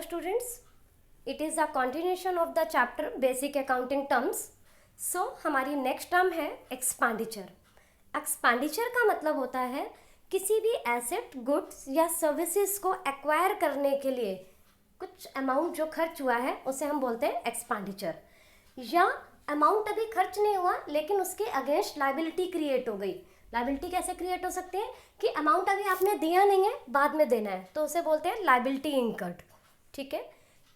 Hello students, it is a continuation of the chapter Basic Accounting Terms. So हमारी next term है expenditure. Expenditure का मतलब होता है किसी भी एसेट, गुड्स या सर्विसेज को एक्वायर करने के लिए कुछ अमाउंट जो खर्च हुआ है उसे हम बोलते हैं एक्सपेंडिचर. या अमाउंट अभी खर्च नहीं हुआ लेकिन उसके अगेंस्ट लायबिलिटी क्रिएट हो गई. लायबिलिटी कैसे क्रिएट हो सकती है कि अमाउंट अभी आपने दिया नहीं है, बाद में देना है, तो उसे बोलते हैं लायबिलिटी इंकर्ड. ठीक है.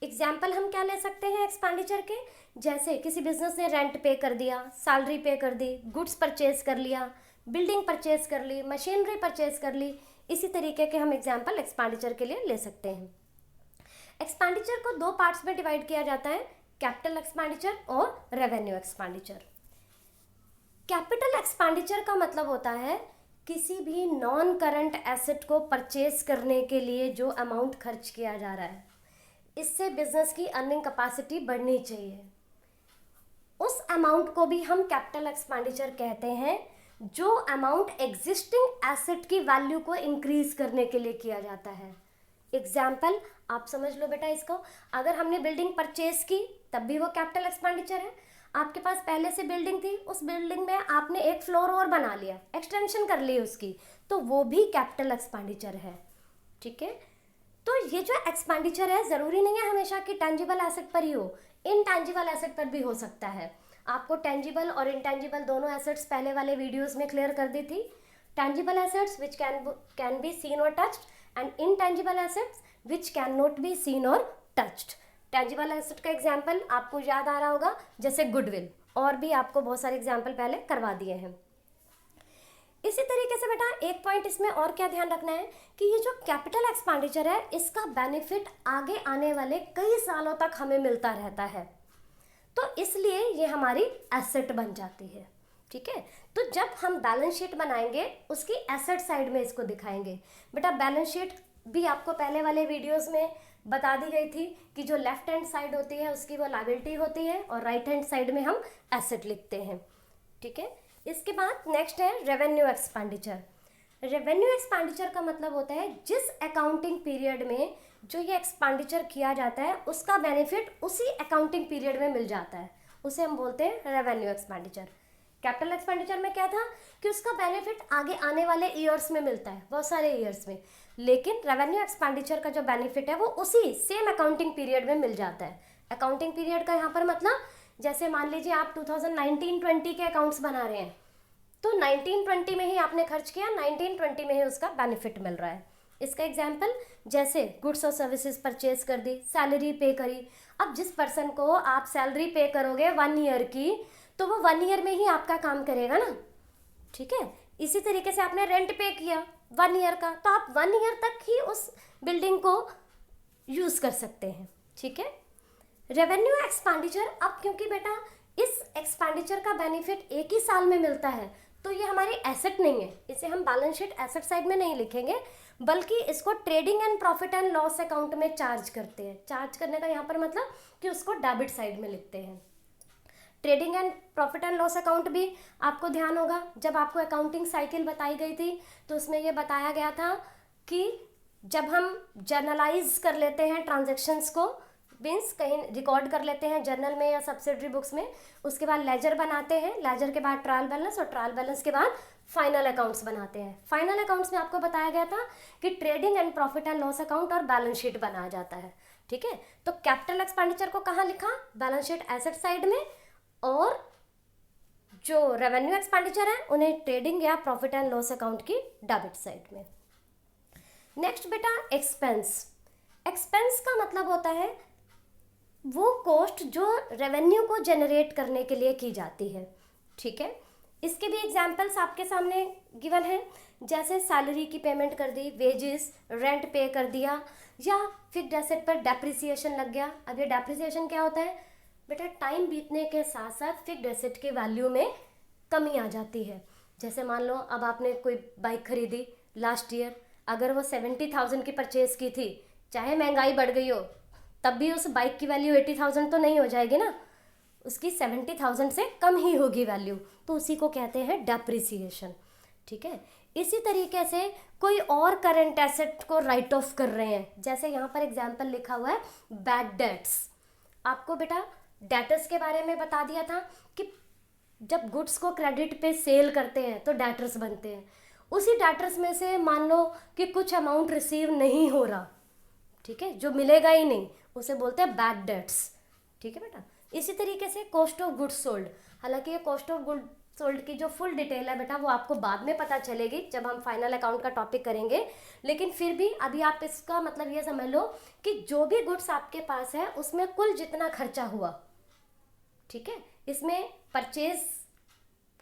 एग्जाम्पल हम क्या ले सकते हैं एक्सपेंडिचर के, जैसे किसी बिजनेस ने रेंट पे कर दिया, सैलरी पे कर दी, गुड्स परचेज कर लिया, बिल्डिंग परचेज कर ली, मशीनरी परचेज कर ली. इसी तरीके के हम एग्जाम्पल एक्सपेंडिचर के लिए ले सकते हैं. एक्सपेंडिचर को दो पार्ट्स में डिवाइड किया जाता है, कैपिटल एक्सपेंडिचर और रेवेन्यू एक्सपेंडिचर. कैपिटल एक्सपेंडिचर का मतलब होता है किसी भी नॉन करंट एसेट को परचेज करने के लिए जो अमाउंट खर्च किया जा रहा है, इससे बिजनेस की अर्निंग कैपेसिटी बढ़नी चाहिए. उस अमाउंट को भी हम कैपिटल एक्सपेंडिचर कहते हैं जो अमाउंट एग्जिस्टिंग एसेट की वैल्यू को इंक्रीज करने के लिए किया जाता है. एग्जाम्पल आप समझ लो बेटा इसको, अगर हमने बिल्डिंग परचेज की तब भी वो कैपिटल एक्सपेंडिचर है. आपके पास पहले से बिल्डिंग थी, उस बिल्डिंग में आपने एक फ्लोर और बना लिया, एक्सटेंशन कर ली उसकी, तो वो भी कैपिटल एक्सपेंडिचर है. ठीक है. तो ये जो एक्सपेंडिचर है ज़रूरी नहीं है हमेशा कि टेंजिबल एसेट पर ही हो, इनटेंजिबल एसेट पर भी हो सकता है. आपको टेंजिबल और इनटेंजिबल दोनों एसेट्स पहले वाले वीडियोस में क्लियर कर दी थी. Tangible assets which can be seen or touched and intangible assets which can not be seen or touched. Tangible asset का एग्जाम्पल आपको याद आ रहा होगा जैसे गुडविल, और भी आपको बहुत सारे एग्जाम्पल पहले करवा दिए हैं. इसी तरीके से बेटा एक पॉइंट इसमें और क्या ध्यान रखना है कि ये जो कैपिटल एक्सपेंडिचर है इसका बेनिफिट आगे आने वाले कई सालों तक हमें मिलता रहता है, तो इसलिए ये हमारी एसेट बन जाती है. ठीक है. तो जब हम बैलेंस शीट बनाएंगे उसकी एसेट साइड में इसको दिखाएंगे. बेटा बैलेंस शीट भी आपको पहले वाले वीडियोस में बता दी गई थी कि जो लेफ्ट हैंड साइड होती है उसकी वो लायबिलिटी होती है और राइट हैंड साइड में हम एसेट लिखते हैं. ठीक है. इसके बाद नेक्स्ट है रेवेन्यू एक्सपेंडिचर. रेवेन्यू एक्सपेंडिचर का मतलब होता है जिस अकाउंटिंग पीरियड में जो ये एक्सपेंडिचर किया जाता है उसका बेनिफिट उसी अकाउंटिंग पीरियड में मिल जाता है, उसे हम बोलते हैं रेवेन्यू एक्सपेंडिचर. कैपिटल एक्सपेंडिचर में क्या था कि उसका बेनिफिट आगे आने वाले ईयर्स में मिलता है, बहुत सारे ईयर्स में, लेकिन रेवेन्यू एक्सपेंडिचर का जो बेनिफिट है वो उसी सेम अकाउंटिंग पीरियड में मिल जाता है. अकाउंटिंग पीरियड का यहाँ पर मतलब जैसे मान लीजिए आप 2019-20 के अकाउंट्स बना रहे हैं, तो 1920 में ही आपने खर्च किया, 1920 में ही उसका बेनिफिट मिल रहा है. इसका एग्जाम्पल जैसे गुड्स और सर्विसेज परचेज कर दी, सैलरी पे करी. अब जिस पर्सन को आप सैलरी पे करोगे 1 ईयर की, तो वो 1 ईयर में ही आपका काम करेगा ना. ठीक है. इसी तरीके से आपने रेंट पे किया 1 ईयर का, तो आप 1 ईयर तक ही उस बिल्डिंग को यूज़ कर सकते हैं. ठीक है. रेवेन्यू एक्सपेंडिचर, अब क्योंकि बेटा इस एक्सपेंडिचर का बेनिफिट एक ही साल में मिलता है तो ये हमारी एसेट नहीं है, इसे हम बैलेंस शीट एसेट साइड में नहीं लिखेंगे, बल्कि इसको trading and profit and loss account में चार्ज करते हैं. चार्ज करने का यहाँ पर मतलब कि उसको डेबिट साइड में लिखते हैं. Trading and profit and loss account भी आपको ध्यान होगा, जब आपको अकाउंटिंग साइकिल बताई गई थी तो उसमें ये बताया गया था कि जब हम जर्नलाइज कर लेते हैं ट्रांजेक्शन्स को, मीन्स कहीं रिकॉर्ड कर लेते हैं जर्नल में या सब्सिडरी बुक्स में, उसके बाद लेजर बनाते हैं, लेजर के बाद ट्रायल बैलेंस और ट्रायल बैलेंस के बाद फाइनल अकाउंट्स बनाते हैं. फाइनल अकाउंट्स में आपको बताया गया था कि trading and profit and loss account और बैलेंस शीट बनाया जाता है. ठीक है. तो कैपिटल एक्सपेंडिचर को कहाँ लिखा, बैलेंस शीट एसेट साइड में, और जो रेवेन्यू एक्सपेंडिचर है उन्हें ट्रेडिंग या प्रॉफिट एंड लॉस अकाउंट की डेबिट साइड में. नेक्स्ट बेटा एक्सपेंस. एक्सपेंस का मतलब होता है वो कॉस्ट जो रेवेन्यू को जनरेट करने के लिए की जाती है. ठीक है. इसके भी एग्जांपल्स आपके सामने गिवन है, जैसे सैलरी की पेमेंट कर दी, वेजेस, रेंट पे कर दिया, या फिक्स्ड एसेट पर डेप्रिसिएशन लग गया. अब ये डेप्रिसिएशन क्या होता है बेटा, टाइम बीतने के साथ साथ फिक्स्ड एसेट के वैल्यू में कमी आ जाती है. जैसे मान लो अब आपने कोई बाइक खरीदी लास्ट ईयर, अगर वो 70,000 की परचेज की थी, चाहे महंगाई बढ़ गई हो तब भी उस बाइक की वैल्यू 80,000 तो नहीं हो जाएगी ना, उसकी 70,000 से कम ही होगी वैल्यू, तो उसी को कहते हैं डेप्रिसिएशन. ठीक है. इसी तरीके से कोई और करंट एसेट को राइट ऑफ कर रहे हैं, जैसे यहाँ पर एग्जाम्पल लिखा हुआ है बैड डेट्स। आपको बेटा डेटर्स के बारे में बता दिया था कि जब गुड्स को क्रेडिट पे सेल करते हैं तो डेटर्स बनते हैं। उसी डेटर्स में से मान लो कि कुछ अमाउंट रिसीव नहीं हो रहा, ठीक है, जो मिलेगा ही नहीं, उसे बोलते हैं बैड डेट्स, ठीक है बेटा। इसी तरीके से कॉस्ट ऑफ गुड्स सोल्ड, हालांकि ये कॉस्ट ऑफ गुड्स सोल्ड की जो फुल डिटेल है बेटा वो आपको बाद में पता चलेगी जब हम फाइनल अकाउंट का टॉपिक करेंगे, लेकिन फिर भी अभी आप इसका मतलब ये समझ लो कि जो भी गुड्स आपके पास है उसमें कुल जितना खर्चा हुआ, ठीक है, इसमें परचेज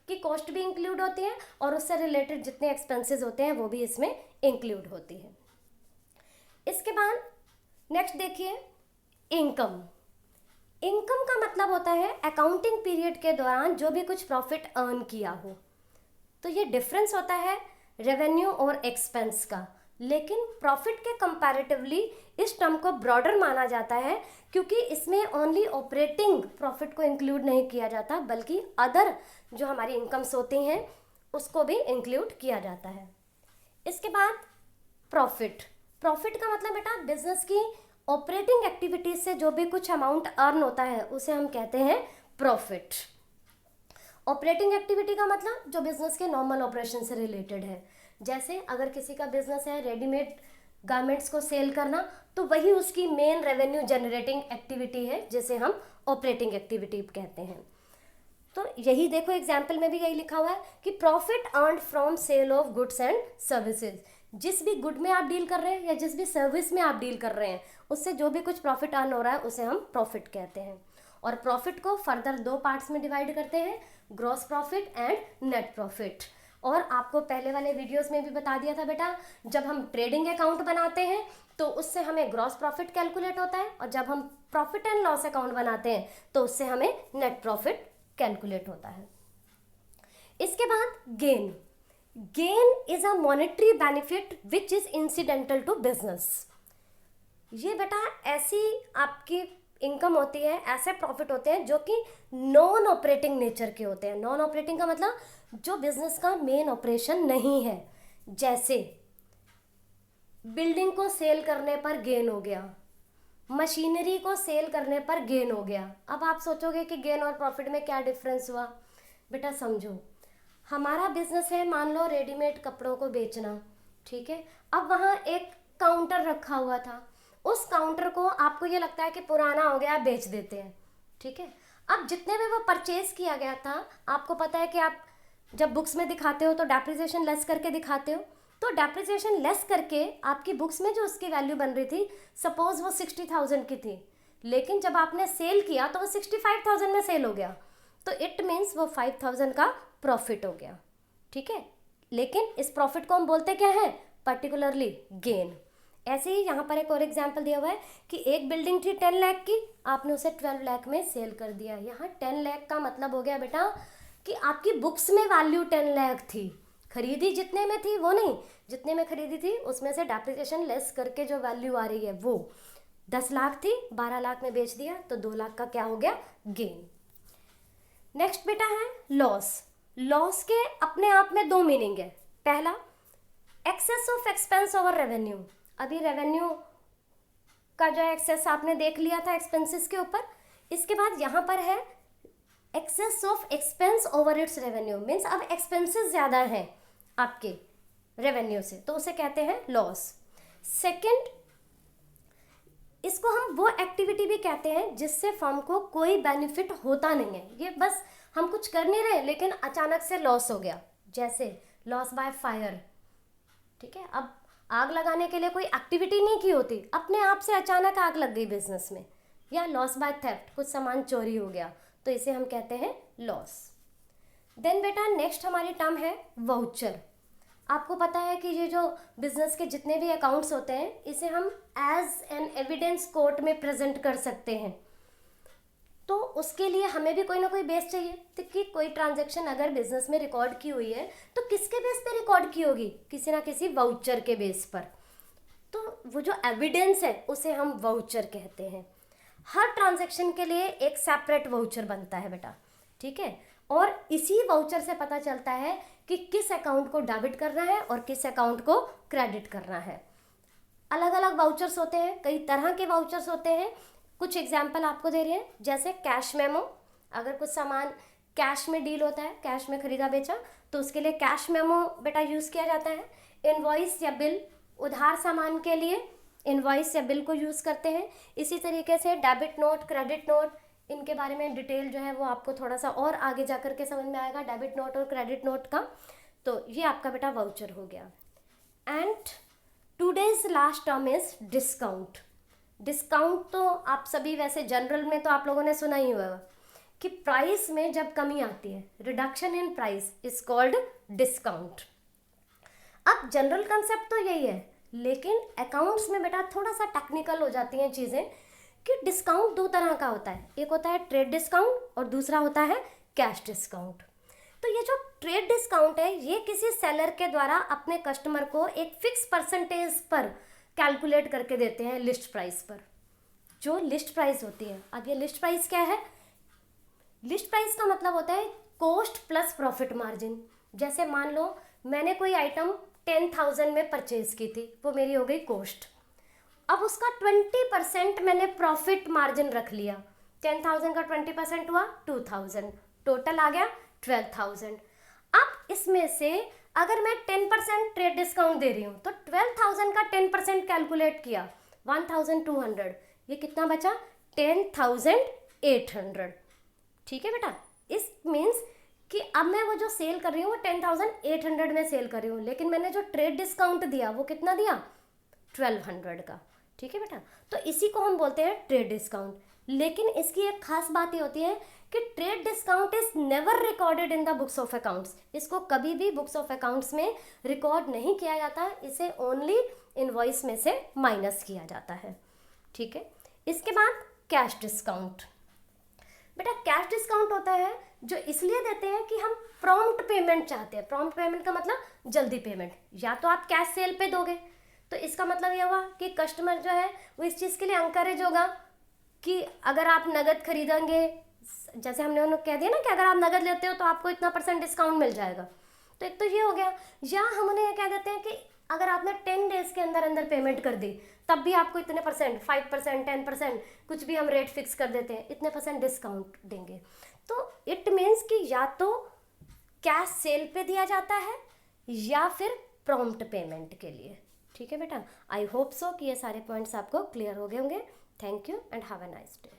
की कॉस्ट भी इंक्लूड होती है और उससे रिलेटेड जितने एक्सपेंसेस होते हैं वो भी इसमें इंक्लूड होती है। इसके बाद नेक्स्ट देखिए इनकम। इनकम का मतलब होता है अकाउंटिंग पीरियड के दौरान जो भी कुछ प्रॉफिट अर्न किया हो। तो ये डिफरेंस होता है रेवेन्यू और एक्सपेंस का, लेकिन प्रॉफिट के कंपैरेटिवली इस टर्म को ब्रॉडर माना जाता है क्योंकि इसमें ओनली ऑपरेटिंग प्रॉफिट को इंक्लूड नहीं किया जाता बल्कि अदर जो हमारी इनकम्स होती हैं उसको भी इंक्लूड किया जाता है। इसके बाद प्रॉफिट। प्रॉफिट का मतलब बेटा बिजनेस की ऑपरेटिंग एक्टिविटीज से जो भी कुछ अमाउंट अर्न होता है उसे हम कहते हैं प्रॉफिट। ऑपरेटिंग एक्टिविटी का मतलब जो बिजनेस के नॉर्मल ऑपरेशन से रिलेटेड है, जैसे अगर किसी का बिजनेस है रेडीमेड गारमेंट्स को सेल करना तो वही उसकी मेन रेवेन्यू जनरेटिंग एक्टिविटी है जिसे हम ऑपरेटिंग एक्टिविटी कहते हैं। तो यही देखो एग्जाम्पल में भी यही लिखा हुआ है कि profit earned from sale of goods and services. जिस भी गुड में आप डील कर रहे हैं या जिस भी सर्विस में आप डील कर रहे हैं उससे जो भी कुछ प्रॉफिट अर्न हो रहा है उसे हम प्रॉफिट कहते हैं। और प्रॉफिट को फर्दर दो पार्ट्स में डिवाइड करते हैं, gross profit and net profit. और आपको पहले वाले वीडियोस में भी बता दिया था बेटा, जब हम ट्रेडिंग अकाउंट बनाते हैं तो उससे हमें ग्रॉस प्रॉफिट कैलकुलेट होता है और जब हम प्रॉफिट एंड लॉस अकाउंट बनाते हैं तो उससे हमें नेट प्रॉफिट कैलकुलेट होता है। इसके बाद gain. Gain is a monetary benefit which is incidental to business. ये बेटा ऐसी आपकी इनकम होती है, ऐसे प्रॉफिट होते हैं जो कि नॉन ऑपरेटिंग नेचर के होते हैं। नॉन ऑपरेटिंग का मतलब जो बिजनेस का मेन ऑपरेशन नहीं है, जैसे बिल्डिंग को सेल करने पर गेन हो गया, मशीनरी को सेल करने पर गेन हो गया। अब आप सोचोगे कि गेन और प्रॉफिट में क्या डिफरेंस हुआ। बेटा समझो, हमारा बिजनेस है मान लो रेडीमेड कपड़ों को बेचना, ठीक है। अब वहाँ एक काउंटर रखा हुआ था, उस काउंटर को आपको ये लगता है कि पुराना हो गया, बेच देते हैं, ठीक है। अब जितने भी वो परचेज किया गया था, आपको पता है कि आप जब बुक्स में दिखाते हो तो डेप्रिसिएशन लेस करके दिखाते हो, तो डेप्रिसिएशन लेस करके आपकी बुक्स में जो उसकी वैल्यू बन रही थी, सपोज वो 60,000 की थी, लेकिन जब आपने सेल किया तो वो 65,000 में सेल हो गया, तो इट मीन्स वो 5,000 का प्रॉफिट हो गया, ठीक है। लेकिन इस प्रॉफिट को हम बोलते क्या है, पर्टिकुलरली गेन। ऐसे ही यहाँ पर एक और एग्जाम्पल दिया हुआ है कि एक बिल्डिंग थी 10 लाख की, आपने उसे 12 लाख में सेल कर दिया। यहाँ 10 लाख का मतलब हो गया बेटा कि आपकी बुक्स में वैल्यू 10 लाख थी, खरीदी जितने में थी वो नहीं, जितने में खरीदी थी उसमें से डेप्रिसिएशन लेस करके जो वैल्यू आ रही है वो 10 लाख थी, 12 लाख में बेच दिया तो 2 लाख का क्या हो गया, गेन। नेक्स्ट बेटा है लॉस। लॉस के अपने आप में दो मीनिंग है। पहला, excess of expense over revenue. अभी रेवेन्यू का जो एक्सेस आपने देख लिया था एक्सपेंसेस के ऊपर, इसके बाद यहाँ पर है excess of expense over its revenue, means अब एक्सपेंसेस ज़्यादा हैं आपके रेवेन्यू से, तो उसे कहते हैं लॉस। सेकंड, इसको हम वो एक्टिविटी भी कहते हैं जिससे फर्म को कोई बेनिफिट होता नहीं है, ये बस हम कुछ कर नहीं रहे लेकिन अचानक से लॉस हो गया, जैसे लॉस बाय फायर, ठीक है। अब आग लगाने के लिए कोई एक्टिविटी नहीं की होती, अपने आप से अचानक आग लग गई बिजनेस में, या लॉस बाय थेफ्ट, कुछ सामान चोरी हो गया, तो इसे हम कहते हैं लॉस। देन बेटा नेक्स्ट हमारी टर्म है वाउचर। आपको पता है कि ये जो बिजनेस के जितने भी अकाउंट्स होते हैं इसे हम एज एन एविडेंस कोर्ट में प्रेजेंट कर सकते हैं, तो उसके लिए हमें भी कोई ना कोई बेस चाहिए। तो कि कोई ट्रांजैक्शन अगर बिजनेस में रिकॉर्ड की हुई है तो किसके बेस पे रिकॉर्ड की होगी, किसी ना किसी वाउचर के बेस पर, तो वो जो एविडेंस है उसे हम वाउचर कहते हैं। हर ट्रांजैक्शन के लिए एक सेपरेट वाउचर बनता है बेटा, ठीक है। और इसी वाउचर से पता चलता है कि किस अकाउंट को डेबिट करना है और किस अकाउंट को क्रेडिट करना है। अलग अलग वाउचर्स होते हैं, कई तरह के वाउचर्स होते हैं। कुछ एग्जाम्पल आपको दे रहे हैं, जैसे कैश मेमो। अगर कुछ सामान कैश में डील होता है, कैश में खरीदा बेचा, तो उसके लिए कैश मेमो बेटा यूज़ किया जाता है। इनवॉइस या बिल, उधार सामान के लिए इनवॉइस या बिल को यूज़ करते हैं। इसी तरीके से डेबिट नोट, क्रेडिट नोट, इनके बारे में डिटेल जो है वो आपको थोड़ा सा और आगे जा कर के समझ में आएगा, डेबिट नोट और क्रेडिट नोट का। तो ये आपका बेटा वाउचर हो गया। And today's last term is discount. Discount तो आप सभी वैसे जनरल में तो आप लोगों ने सुना ही होगा कि प्राइस में जब कमी आती है, reduction in price is called discount. अब जनरल कंसेप्ट तो यही है, लेकिन अकाउंट्स में बेटा थोड़ा सा टेक्निकल हो जाती हैं चीज़ें कि डिस्काउंट दो तरह का होता है, एक होता है ट्रेड डिस्काउंट और दूसरा होता है कैश डिस्काउंट। तो ये जो ट्रेड डिस्काउंट है, ये किसी सेलर के द्वारा अपने कस्टमर को एक फिक्स परसेंटेज पर कैलकुलेट करके देते हैं लिस्ट प्राइस पर, जो लिस्ट प्राइस होती है। अब ये लिस्ट प्राइस क्या है? लिस्ट प्राइस का मतलब होता है कॉस्ट प्लस प्रॉफिट मार्जिन। जैसे मान लो मैंने कोई आइटम 10,000 में परचेज की थी, वो मेरी हो गई कॉस्ट। अब उसका 20% मैंने प्रॉफिट मार्जिन रख लिया। 10,000 का 20% हुआ 2,000, टोटल आ गया 12,000। अब इसमें से अगर मैं 10% ट्रेड डिस्काउंट दे रही हूँ तो 12,000 का 10% कैलकुलेट किया 1,200, ये कितना बचा? 10,800। ठीक है बेटा, इस मीन्स कि अब मैं वो जो सेल कर रही हूँ वो 10,800 में सेल कर रही हूँ, लेकिन मैंने जो ट्रेड डिस्काउंट दिया वो कितना दिया? 1,200 का। ठीक है बेटा, तो इसी को हम बोलते हैं ट्रेड डिस्काउंट। लेकिन इसकी एक खास बात ये होती है कि trade discount is never recorded in the books of accounts. इसको कभी भी बुक्स ऑफ अकाउंट्स में रिकॉर्ड नहीं किया जाता, इसे ओनली इनवॉइस में से माइनस किया जाता है। ठीक है, इसके बाद कैश डिस्काउंट। बेटा कैश डिस्काउंट होता है जो इसलिए देते हैं कि हम प्रॉम्प्ट पेमेंट चाहते हैं। प्रॉम्प्ट पेमेंट का मतलब जल्दी पेमेंट, या तो आप कैश सेल पे दोगे तो इसका मतलब ये हुआ कि कस्टमर जो है वो इस चीज़ के लिए एनकरेज होगा कि अगर आप नगद खरीदेंगे, जैसे हमने उन्हें कह दिया ना कि अगर आप नगद लेते हो तो आपको इतना % डिस्काउंट मिल जाएगा, तो एक तो ये हो गया। या हम उन्हें ये कह देते हैं कि अगर आपने 10 डेज़ के अंदर अंदर पेमेंट कर दी तब भी आपको इतने %, 5%, 10%, कुछ भी हम रेट फिक्स कर देते हैं, इतने % डिस्काउंट देंगे। तो इट मीन्स कि या तो कैश सेल पे दिया जाता है या फिर प्रॉम्प्ट पेमेंट के लिए। ठीक है बेटा, आई होप सो कि ये सारे पॉइंट्स आपको क्लियर हो गए होंगे। Thank you and have a nice day.